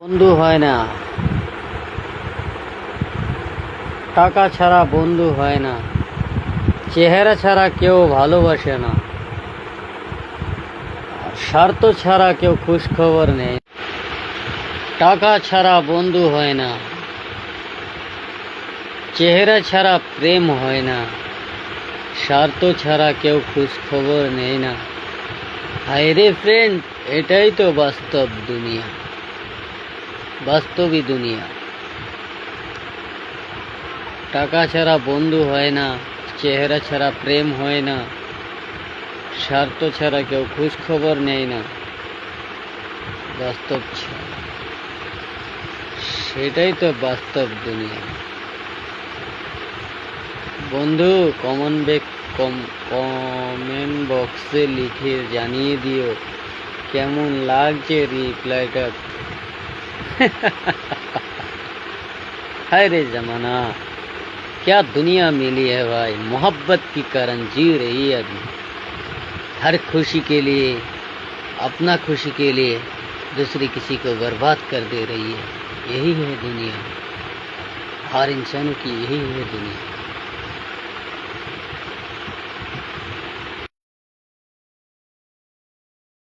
বন্ধু হয় না, টাকা ছাড়া বন্ধু হয় না, চেহারা ছাড়া কেউ ভালোবাসে না, আর স্বার্থ ছাড়া কেউ খোঁজ খবর নেই। টাকা ছাড়া বন্ধু হয় না, চেহারা ছাড়া প্রেম হয় না, স্বার্থ ছাড়া কেউ খোঁজ খবর নেই না। হায় রে ফ্রেন্ড, এটাই তো বাস্তব দুনিয়া, বাস্তবী দুনিয়া। টাকা ছাড়া বন্ধু হয় না, চেহারা ছাড়া প্রেম হয় না, স্বার্থ ছাড়া কেউ খোঁজ খবর নেয় না। বাস্তব সেটাই তো বাস্তব দুনিয়া। বন্ধু, কমেন্ট বক্সে লিখে জানিয়ে দিও কেমন লাগছে রিপ্লাইটা। हाय रे जमाना, क्या दुनिया मिली है भाई। मोहब्बत की कारण जी रही है अभी। हर खुशी के लिए, अपना खुशी के लिए दूसरी किसी को बर्बाद कर दे रही है। यही है दुनिया, हर इंसानों की यही है दुनिया।